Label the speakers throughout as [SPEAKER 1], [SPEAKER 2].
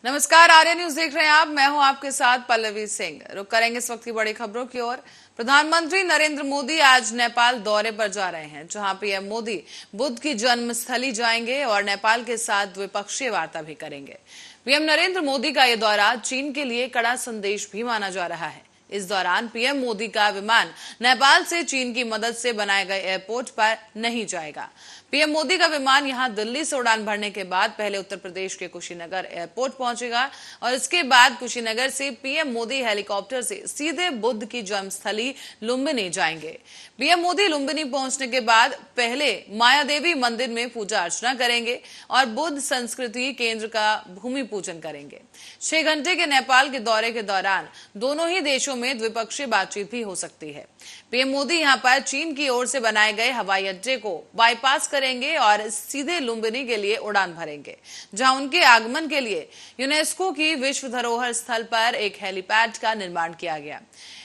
[SPEAKER 1] नमस्कार, आर्य न्यूज देख रहे हैं आप। मैं हूं आपके साथ पल्लवी सिंह। रुक करेंगे इस वक्त की बड़ी खबरों की ओर। प्रधानमंत्री नरेंद्र मोदी आज नेपाल दौरे पर जा रहे हैं, जहां पीएम मोदी बुद्ध की जन्मस्थली जाएंगे और नेपाल के साथ द्विपक्षीय वार्ता भी करेंगे। पीएम नरेंद्र मोदी का यह दौरा चीन के लिए कड़ा संदेश भी माना जा रहा है। इस दौरान पीएम मोदी का विमान नेपाल से चीन की मदद से बनाए गए एयरपोर्ट पर नहीं जाएगा। पीएम मोदी का विमान यहां दिल्ली से उड़ान भरने के बाद पहले उत्तर प्रदेश के कुशीनगर एयरपोर्ट पहुंचेगा और इसके बाद कुशीनगर से पीएम मोदी हेलीकॉप्टर से सीधे बुद्ध की जन्मस्थली लुम्बिनी जाएंगे। पीएम मोदी लुम्बिनी पहुंचने के बाद पहले मायादेवी मंदिर में पूजा अर्चना करेंगे और बुद्ध संस्कृति केंद्र का भूमि पूजन करेंगे। 6 घंटे के नेपाल के दौरे के दौरान दोनों ही देशों में द्विपक्षीय बातचीत भी हो सकती है। पीएम मोदी यहां पर चीन की ओर से बनाए गए हवाई अड्डे को बाईपास करेंगे और सीधे लुम्बिनी के लिए उड़ान भरेंगे, जहां उनके आगमन के लिए यूनेस्को की विश्व धरोहर स्थल पर एक हेलीपैड का निर्माण किया गया।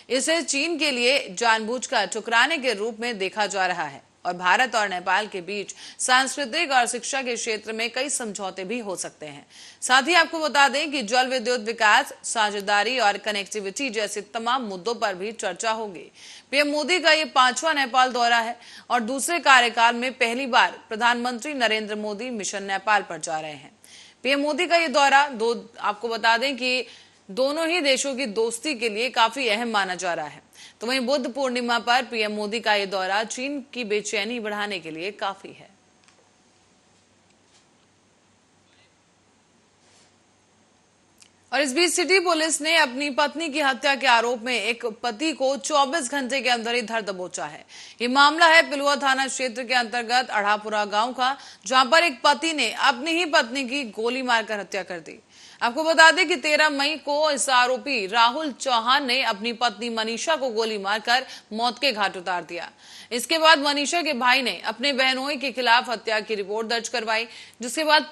[SPEAKER 1] इसे चीन के लिए जानबूझकर ठुकराने के रूप में देखा जा रहा है और भारत और नेपाल के बीच सांस्कृतिक और शिक्षा के क्षेत्र में कई समझौते भी हो सकते हैं। साथ ही आपको बता दें कि जल विद्युत विकास, साझेदारी और कनेक्टिविटी जैसे तमाम मुद्दों पर भी चर्चा होगी। पीएम मोदी का ये 5वां नेपाल दौरा है और दूसरे कार्यकाल में पहली बार प्रधानमंत्री नरेंद्र मोदी मिशन नेपाल पर जा रहे हैं। पीएम मोदी का ये दौरा आपको बता दें कि दोनों ही देशों की दोस्ती के लिए काफी अहम माना जा रहा है। तो वहीं बुद्ध पूर्णिमा पर पीएम मोदी का यह दौरा चीन की बेचैनी बढ़ाने के लिए काफी है। और इस बीच सिटी पुलिस ने अपनी पत्नी की हत्या के आरोप में एक पति को 24 घंटे के अंदर ही धर दबोचा है। ये मामला है पिलुआ थाना क्षेत्र के अंतर्गत अढ़ापुरा गांव का, जहां पर एक पति ने अपनी ही पत्नी की गोली मारकर हत्या कर दी। आपको बता दें कि 13 मई को इस आरोपी राहुल चौहान ने अपनी पत्नी मनीषा को गोली मारकर मौत के घाट उतार दिया। इसके बाद मनीषा के भाई ने अपने बहनोई के खिलाफ हत्या की रिपोर्ट दर्ज करवाई, जिसके बाद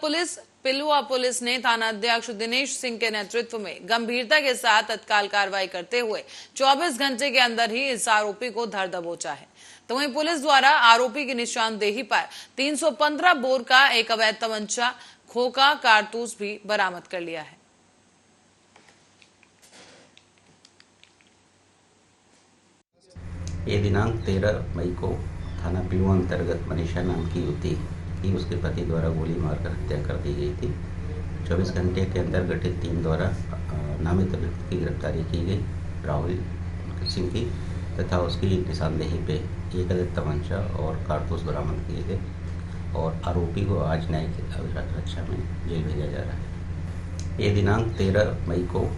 [SPEAKER 1] पिलुआ पुलिस ने थानाध्यक्ष दिनेश सिंह के नेतृत्व में गंभीरता के साथ तत्काल कार्रवाई करते हुए 24 घंटे के अंदर ही इस आरोपी को धर दबोचा है। तो वहीं पुलिस द्वारा आरोपी की निशानदेही पर 315 बोर का एक अवैध तमंचा, खोखा, कारतूस भी बरामद कर लिया है।
[SPEAKER 2] ये दिनांक 13 मई को थाना पिलुआ अंतर्गत मनीषा नाम की युवती की उसके पति द्वारा गोली मारकर हत्या कर दी गई थी। 24 घंटे के अंदर गठित टीम द्वारा नामित व्यक्ति की गिरफ्तारी की गई, राहुल सिंह की, तथा उसकी निशानदेही पे एक अवैध तमंचा और कारतूस बरामद किए गए और आरोपी को आज न्यायिक रक्षा में जेल भेजा जा रहा है। ये दिनांक 13 मई को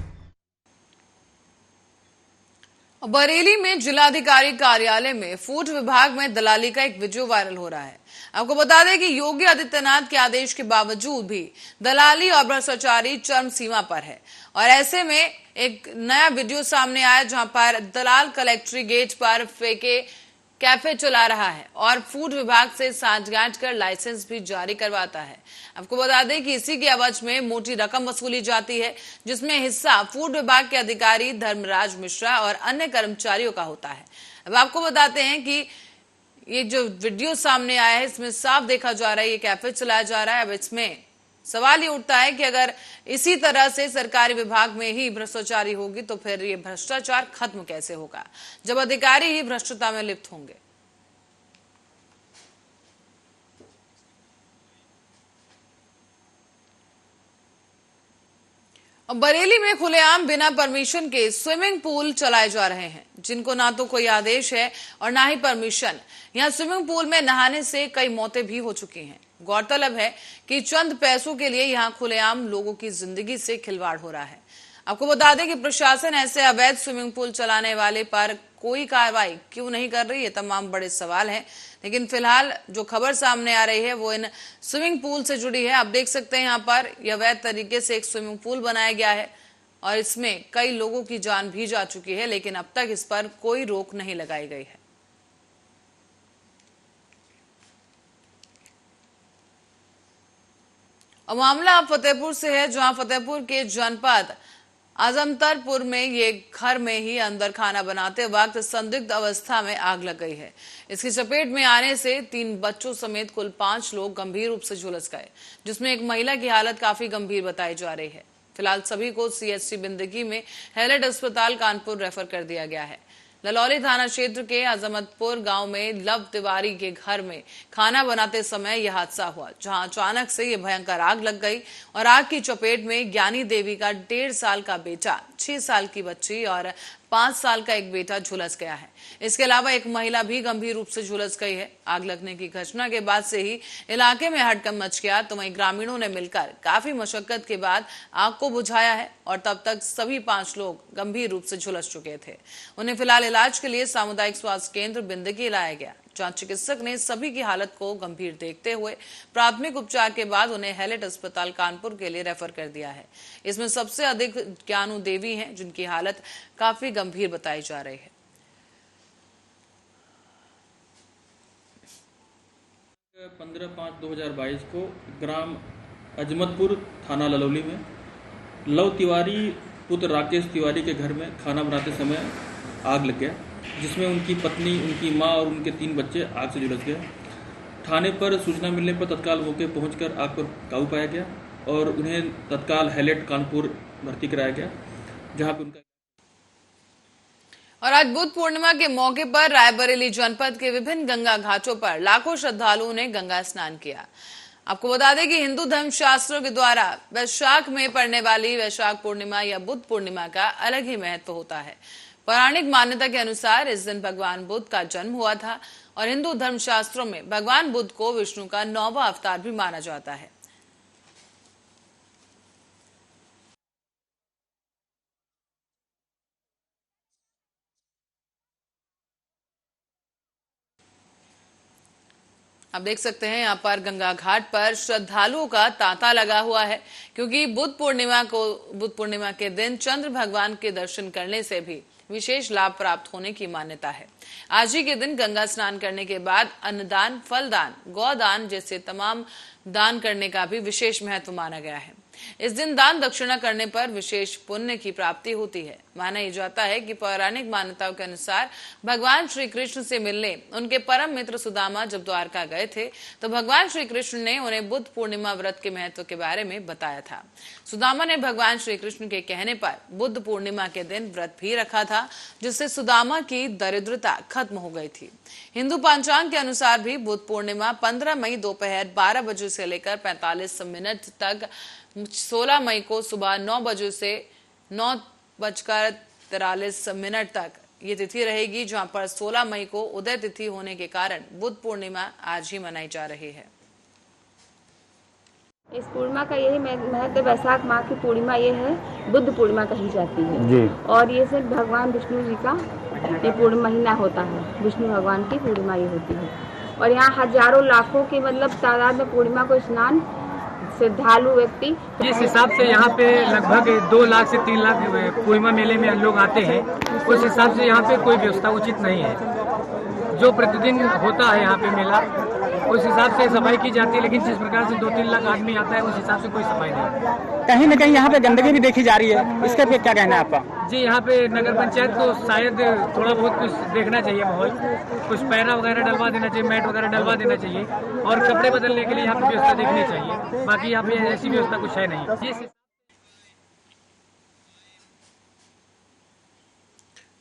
[SPEAKER 1] बरेली में जिलाधिकारी कार्यालय में फूड विभाग में दलाली का एक वीडियो वायरल हो रहा है। आपको बता दें कि योगी आदित्यनाथ के आदेश के बावजूद भी दलाली और भ्रष्टाचारी चरम सीमा पर है और ऐसे में एक नया वीडियो सामने आया, जहां पर दलाल कलेक्ट्री गेट पर फेंके कैफे चला रहा है और फूड विभाग से सांठगांठ कर लाइसेंस भी जारी करवाता है। आपको बता दें कि इसी के एवज में मोटी रकम वसूली जाती है, जिसमें हिस्सा फूड विभाग के अधिकारी धर्मराज मिश्रा और अन्य कर्मचारियों का होता है। अब आपको बताते हैं कि ये जो वीडियो सामने आया है, इसमें साफ देखा जा रहा है ये कैफे चलाया जा रहा है। अब इसमें सवाल ये उठता है कि अगर इसी तरह से सरकारी विभाग में ही भ्रष्टाचारी होगी तो फिर ये भ्रष्टाचार खत्म कैसे होगा, जब अधिकारी ही भ्रष्टता में लिप्त होंगे। बरेली में खुलेआम बिना परमिशन के स्विमिंग पूल चलाए जा रहे हैं, जिनको ना तो कोई आदेश है और ना ही परमिशन। यहां स्विमिंग पूल में नहाने से कई मौतें भी हो चुकी हैं। गौरतलब है कि चंद पैसों के लिए यहां खुलेआम लोगों की जिंदगी से खिलवाड़ हो रहा है। आपको बता दें कि प्रशासन ऐसे अवैध स्विमिंग पूल चलाने वाले पर कोई कार्रवाई क्यों नहीं कर रही, ये तमाम बड़े सवाल हैं। लेकिन फिलहाल जो खबर सामने आ रही है वो इन स्विमिंग पूल से जुड़ी है। आप देख सकते हैं यहाँ पर यह अवैध तरीके से एक स्विमिंग पूल बनाया गया है और इसमें कई लोगों की जान भी जा चुकी है, लेकिन अब तक इस पर कोई रोक नहीं लगाई गई है। और मामला फतेहपुर से है, जहां फतेहपुर के जनपद आजमतरपुर में ये घर में ही अंदर खाना बनाते वक्त संदिग्ध अवस्था में आग लग गई है। इसकी चपेट में आने से 3 बच्चों समेत कुल 5 लोग गंभीर रूप से झुलस गए, जिसमें एक महिला की हालत काफी गंभीर बताई जा रही है। फिलहाल सभी को सीएचसी बिंदगी में हैलेट अस्पताल कानपुर रेफर कर दिया गया है। ललौली थाना क्षेत्र के अजमतपुर गांव में लव तिवारी के घर में खाना बनाते समय यह हादसा हुआ, जहां अचानक से यह भयंकर आग लग गई और आग की चपेट में ज्ञानी देवी का 1.5 साल का बेटा, 6 साल की बच्ची और 5 साल का एक बेटा झुलस गया है। इसके अलावा एक महिला भी गंभीर रूप से झुलस गई है। आग लगने की घटना के बाद से ही इलाके में हड़कंप मच गया, तो वहीं ग्रामीणों ने मिलकर काफी मशक्कत के बाद आग को बुझाया है और तब तक सभी 5 लोग गंभीर रूप से झुलस चुके थे। उन्हें फिलहाल इलाज के लिए सामुदायिक स्वास्थ्य केंद्र बिंदगी लाया गया, जहां चिकित्सक ने सभी की हालत को गंभीर देखते हुए प्राथमिक उपचार के बाद उन्हें हैलेट अस्पताल कानपुर के लिए रेफर कर दिया है। इसमें सबसे अधिक ज्ञानू देवी हैं, जिनकी हालत काफी गंभीर बताई जा रही है।
[SPEAKER 3] 15/5/2022 को ग्राम अजमतपुर थाना ललौली में लव तिवारी पुत्र राकेश तिवारी के घर में खाना बनाते समय आग लग गया, जिसमें उनकी पत्नी, उनकी मां और उनके 3 बच्चे आग से झुलस गए। थाने पर सूचना मिलने पर तत्काल मौके पहुंचकर आग पर काबू पाया गया और उन्हें तत्काल हैलेट कानपुर भर्ती कराया गया, जहां पर उनका।
[SPEAKER 1] और आज बुद्ध पूर्णिमा के मौके पर रायबरेली जनपद के विभिन्न गंगा घाटों पर लाखों श्रद्धालुओं ने गंगा स्नान किया। आपको बता दें कि हिंदू धर्म शास्त्रों के द्वारा वैशाख में पड़ने वाली वैशाख पूर्णिमा या बुद्ध पूर्णिमा का अलग ही महत्व होता है। पौराणिक मान्यता के अनुसार इस दिन भगवान बुद्ध का जन्म हुआ था और हिंदू धर्म शास्त्रों में भगवान बुद्ध को विष्णु का 9वां अवतार भी माना जाता है। आप देख सकते हैं यहाँ पर गंगा घाट पर श्रद्धालुओं का तांता लगा हुआ है, क्योंकि बुद्ध पूर्णिमा के दिन चंद्र भगवान के दर्शन करने से भी विशेष लाभ प्राप्त होने की मान्यता है। आज ही के दिन गंगा स्नान करने के बाद अन्नदान, फलदान, गौदान जैसे तमाम दान करने का भी विशेष महत्व माना गया है। इस दिन दान दक्षिणा करने पर विशेष पुण्य की प्राप्ति होती है। माना यह जाता है कि पौराणिक मान्यताओं के अनुसार भगवान श्री कृष्ण से मिलने उनके परम मित्र सुदामा जब द्वारका गए थे, तो भगवान श्री कृष्ण ने उन्हें बुद्ध पूर्णिमा व्रत के महत्व के बारे में बताया था। सुदामा ने भगवान श्री कृष्ण के कहने पर बुद्ध पूर्णिमा के दिन व्रत भी रखा था, जिससे सुदामा की दरिद्रता खत्म हो गई थी। हिंदू पंचांग के अनुसार भी बुद्ध पूर्णिमा 15 मई दोपहर 12 बजे से लेकर 45 मिनट तक, 16 मई को सुबह 9 बजे से 9:43 तक ये तिथि रहेगी, जहां पर 16 मई को उदय तिथि होने के कारण बुद्ध पूर्णिमा आज ही मनाई जा रही है।
[SPEAKER 4] इस पूर्णिमा का यही महत्व, वैशाख माह की पूर्णिमा ये है, बुद्ध पूर्णिमा कही जाती है जी। और ये सिर्फ भगवान विष्णु जी का ये पूर्ण महीना होता है, विष्णु भगवान की पूर्णिमा ये होती है। और यहाँ हजारों लाखों की तादाद में पूर्णिमा को स्नान श्रद्धालु व्यक्ति,
[SPEAKER 5] जिस हिसाब से यहाँ पे लगभग 2 लाख से 3 लाख पूर्णिमा मेले में लोग आते हैं, उस हिसाब से यहाँ पे कोई व्यवस्था उचित नहीं है। जो प्रतिदिन होता है यहाँ पे मेला, उस हिसाब से सफाई की जाती है, लेकिन जिस प्रकार से 2-3 लाख आदमी आता है, उस हिसाब से कोई सफाई नहीं।
[SPEAKER 6] कहीं न कहीं यहाँ पे गंदगी भी देखी जा रही है, इसका पे क्या कहना है आपका?
[SPEAKER 5] जी, यहाँ पे नगर पंचायत को शायद थोड़ा बहुत कुछ देखना चाहिए, माहौल कुछ पैरा वगैरह डलवा देना चाहिए, मैट वगैरह डलवा देना चाहिए और कपड़े बदलने के लिए यहाँ पे व्यवस्था देखनी चाहिए। बाकी यहाँ पे ऐसी व्यवस्था कुछ है नहीं।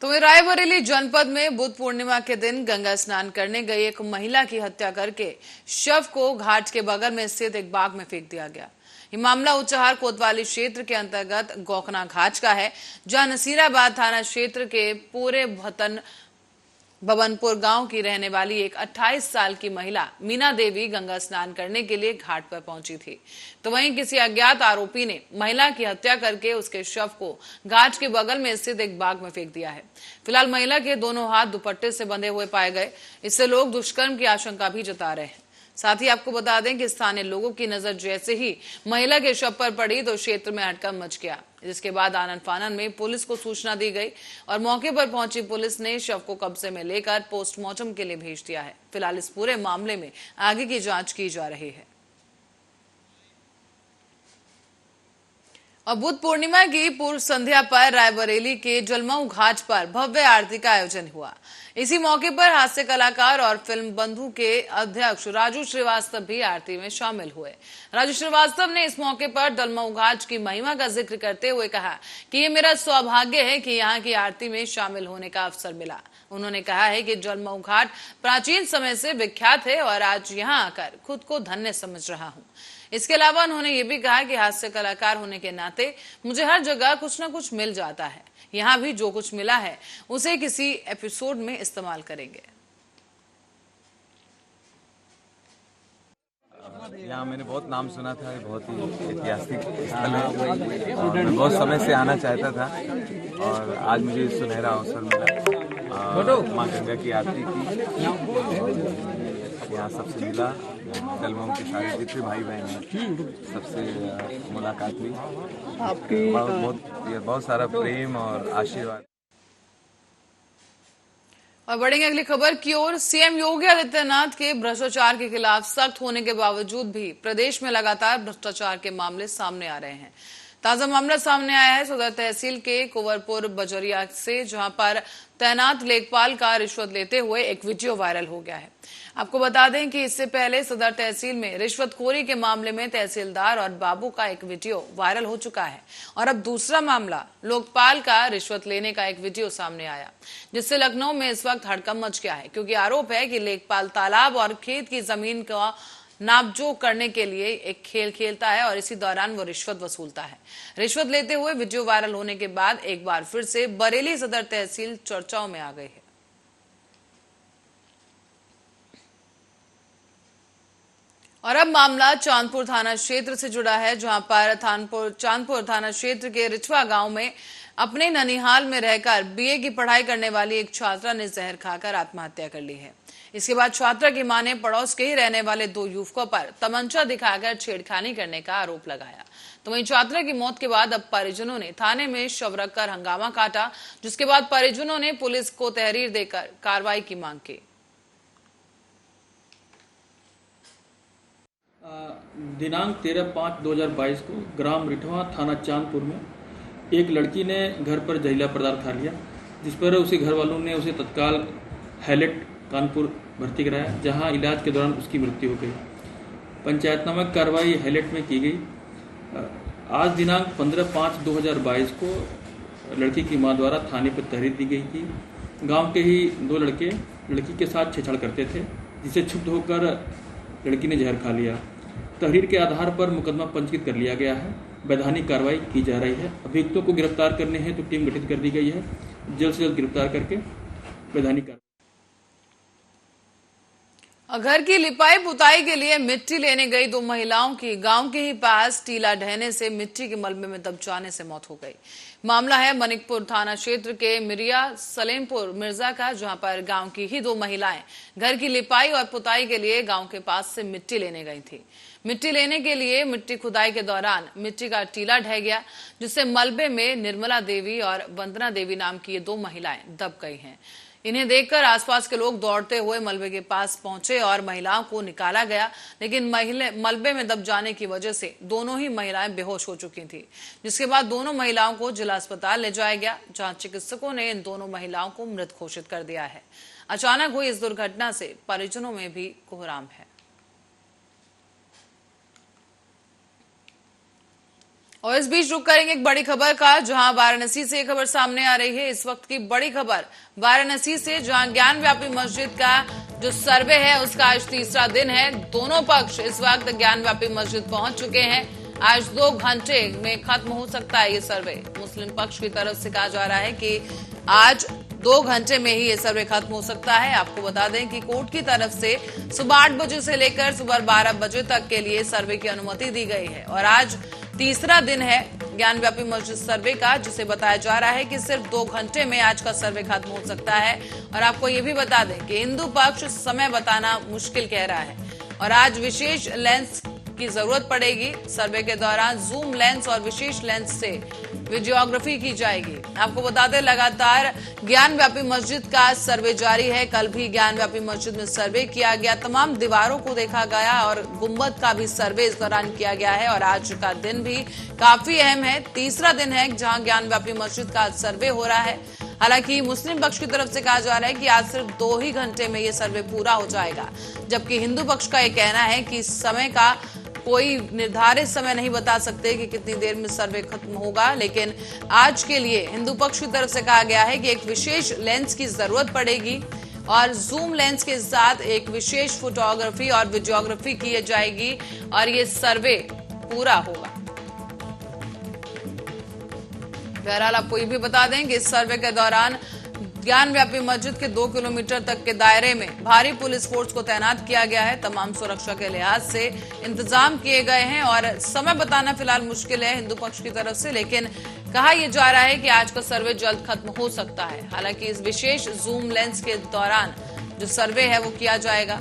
[SPEAKER 1] तो रायबरेली जनपद में बुद्ध पूर्णिमा के दिन गंगा स्नान करने गई एक महिला की हत्या करके शव को घाट के बगल में स्थित एक बाग में फेंक दिया गया। ये मामला उच्चहार कोतवाली क्षेत्र के अंतर्गत गोखना घाट का है, जहां नसीराबाद थाना क्षेत्र के पूरे भवनपुर गांव की रहने वाली एक 28 साल की महिला मीना देवी गंगा स्नान करने के लिए घाट पर पहुंची थी। तो वहीं किसी अज्ञात आरोपी ने महिला की हत्या करके उसके शव को घाट के बगल में स्थित एक बाग में फेंक दिया है। फिलहाल महिला के दोनों हाथ दुपट्टे से बंधे हुए पाए गए। इससे लोग दुष्कर्म की आशंका भी जता रहे हैं। साथ ही आपको बता दें कि स्थानीय लोगों की नजर जैसे ही महिला के शव पर पड़ी, तो क्षेत्र में हड़कंप मच गया, जिसके बाद आनन फानन में पुलिस को सूचना दी गई और मौके पर पहुंची पुलिस ने शव को कब्जे में लेकर पोस्टमार्टम के लिए भेज दिया है। फिलहाल इस पूरे मामले में आगे की जांच की जा रही है। और बुद्ध पूर्णिमा की पूर्व संध्या पर रायबरेली के जलमऊ घाट पर भव्य आरती का आयोजन हुआ। इसी मौके पर हास्य कलाकार और फिल्म बंधु के अध्यक्ष राजू श्रीवास्तव भी आरती में शामिल हुए। राजू श्रीवास्तव ने इस मौके पर जलमऊ घाट की महिमा का जिक्र करते हुए कहा कि ये मेरा सौभाग्य है कि यहाँ की आरती में शामिल होने का अवसर मिला। उन्होंने कहा है कि जलमऊ घाट प्राचीन समय से विख्यात है और आज यहाँ आकर खुद को धन्य समझ रहा हूँ। इसके अलावा उन्होंने ये भी कहा कि हास्य कलाकार होने के नाते मुझे हर जगह कुछ न कुछ मिल जाता है। यहाँ भी जो कुछ मिला है उसे किसी एपिसोड में इस्तेमाल करेंगे।
[SPEAKER 7] यहाँ मैंने बहुत नाम सुना था, ये बहुत ही ऐतिहासिक स्थल है और मैं बहुत समय से आना चाहता था और आज मुझे सुनहरा अवसर मिला माँ गंगा की आरती की। यहाँ सबसे मिला, जलमऊ के सारे जितने भाई बहन हैं सबसे मुलाकात हुई। आपकी बहुत सारा प्रेम और आशीर्वाद।
[SPEAKER 1] और बढ़ेंगे अगली खबर की ओर। सीएम योगी आदित्यनाथ के भ्रष्टाचार के खिलाफ सख्त होने के बावजूद भी प्रदेश में लगातार भ्रष्टाचार के मामले सामने आ रहे हैं। ताजा मामला सामने आया है सदर तहसील के कुंवरपुर बजरिया से, जहां पर तैनात लेखपाल का रिश्वत लेते हुए एक वीडियो वायरल हो गया है। आपको बता दें कि इससे पहले सदर तहसील में रिश्वतखोरी के मामले में तहसीलदार और बाबू का एक वीडियो वायरल हो चुका है और अब दूसरा मामला लोकपाल का रिश्वत लेने का एक वीडियो सामने आया, जिससे लखनऊ में इस वक्त हड़कंप मच गया है, क्योंकि आरोप है कि लेखपाल तालाब और खेत की जमीन का नापजोक करने के लिए एक खेल खेलता है और इसी दौरान वो रिश्वत वसूलता है। रिश्वत लेते हुए वीडियो वायरल होने के बाद एक बार फिर से बरेली सदर तहसील चर्चाओं में आ गई है। और अब मामला चांदपुर थाना क्षेत्र से जुड़ा है, जहां पर चांदपुर थाना क्षेत्र के रिछवा गांव में अपने ननिहाल में रहकर बीए की पढ़ाई करने वाली एक छात्रा ने जहर खाकर आत्महत्या कर ली है। इसके बाद छात्रा की मां ने पड़ोस के ही रहने वाले 2 युवकों पर तमंचा दिखाकर छेड़खानी करने का आरोप लगाया। तो वहीं छात्रा की मौत के बाद अब परिजनों ने थाने में शव रखकर हंगामा काटा, जिसके बाद परिजनों ने पुलिस को तहरीर देकर कार्रवाई की मांग की।
[SPEAKER 3] दिनांक 13/5/2022 को ग्राम रिठवा थाना चांदपुर में एक लड़की ने घर पर जहरीला पदार्थ खा लिया, जिस पर उसे घर वालों ने उसे तत्काल हैलेट कानपुर भर्ती कराया, जहां इलाज के दौरान उसकी मृत्यु हो गई। पंचायतनामक कार्रवाई हैलेट में की गई। आज दिनांक 15/5/2022 को लड़की की मां द्वारा थाने पर तहरीर दी गई थी। गांव के ही 2 लड़के लड़की के साथ छेड़छाड़ करते थे, जिसे क्षुब्ध होकर लड़की ने जहर खा लिया। तहरीर के आधार पर मुकदमा पंजीकृत कर लिया गया है। वैधानिक कार्रवाई की जा रही है। अभियुक्तों को गिरफ्तार करने हेतु टीम गठित कर दी गई है। जल्द से जल्द गिरफ्तार करके वैधानिक कार्रवाई।
[SPEAKER 1] घर की लिपाई पुताई के लिए मिट्टी लेने गई 2 महिलाओं की गांव के ही पास टीला ढहने से मिट्टी के मलबे में दब जाने से मौत हो गई। मामला है मनिकपुर थाना क्षेत्र के मिरिया सलेमपुर मिर्जा का, जहां पर गांव की ही 2 महिलाएं घर की लिपाई और पुताई के लिए गांव के पास से मिट्टी लेने गई थी। मिट्टी लेने के लिए मिट्टी खुदाई के दौरान मिट्टी का टीला ढह गया, जिससे मलबे में निर्मला देवी और वंदना देवी नाम की ये 2 महिलाएं दब गई हैं। इन्हें देखकर आसपास के लोग दौड़ते हुए मलबे के पास पहुंचे और महिलाओं को निकाला गया, लेकिन मलबे में दब जाने की वजह से दोनों ही महिलाएं बेहोश हो चुकी थी, जिसके बाद दोनों महिलाओं को जिला अस्पताल ले जाया गया, जहां चिकित्सकों ने इन दोनों महिलाओं को मृत घोषित कर दिया है। अचानक हुई इस दुर्घटना से परिजनों में भी कोहराम है। और इस बीच रुक करेंगे एक बड़ी खबर का, जहां वाराणसी से खबर सामने आ रही है। इस वक्त की बड़ी खबर वाराणसी से, जहां ज्ञान व्यापी मस्जिद का जो सर्वे है उसका आज तीसरा दिन है। दोनों पक्ष इस वक्त ज्ञान व्यापी मस्जिद पहुंच चुके हैं। आज 2 घंटे में खत्म हो सकता है ये सर्वे। मुस्लिम पक्ष की तरफ से कहा जा रहा है कि आज 2 घंटे में ही ये सर्वे खत्म हो सकता है। आपको बता दें कि कोर्ट की तरफ से सुबह 8 बजे से लेकर सुबह 12 बजे तक के लिए सर्वे की अनुमति दी गई है और आज तीसरा दिन है ज्ञान व्यापी मस्जिद सर्वे का, जिसे बताया जा रहा है कि सिर्फ 2 घंटे में आज का सर्वे खत्म हो सकता है। और आपको ये भी बता दें कि हिंदू पक्ष समय बताना मुश्किल कह रहा है और आज विशेष लेंस की जरूरत पड़ेगी। सर्वे के दौरान जूम लेंस और विशेष लेंस से वीडियोग्राफी की जाएगी। आपको बता दें, लगातार ज्ञान व्यापी मस्जिद का सर्वे जारी है। कल भी ज्ञान व्यापी मस्जिद में सर्वे किया गया, तमाम दीवारों को देखा गया और गुंबद का भी सर्वे इस दौरान किया गया है। और आज का दिन भी काफी अहम है, तीसरा दिन है जहां ज्ञान व्यापी मस्जिद का सर्वे हो रहा है। हालांकि मुस्लिम पक्ष की तरफ से कहा जा रहा है कि आज सिर्फ 2 ही घंटे में ये सर्वे पूरा हो जाएगा, जबकि हिंदू पक्ष का ये कहना है कि इस समय का कोई निर्धारित समय नहीं बता सकते कि कितनी देर में सर्वे खत्म होगा। लेकिन आज के लिए हिंदू पक्ष की तरफ से कहा गया है कि एक विशेष लेंस की जरूरत पड़ेगी और जूम लेंस के साथ एक विशेष फोटोग्राफी और वीडियोग्राफी की जाएगी और ये सर्वे पूरा होगा। बहरहाल आपको ये भी बता दें कि इस सर्वे के दौरान ज्ञान व्यापी मस्जिद के 2 किलोमीटर तक के दायरे में भारी पुलिस फोर्स को तैनात किया गया है। तमाम सुरक्षा के लिहाज से इंतजाम किए गए हैं और समय बताना फिलहाल मुश्किल है हिंदू पक्ष की तरफ से, लेकिन कहा यह जा रहा है कि आज का सर्वे जल्द खत्म हो सकता है। हालांकि इस विशेष जूम लेंस के दौरान जो सर्वे है वो किया जाएगा।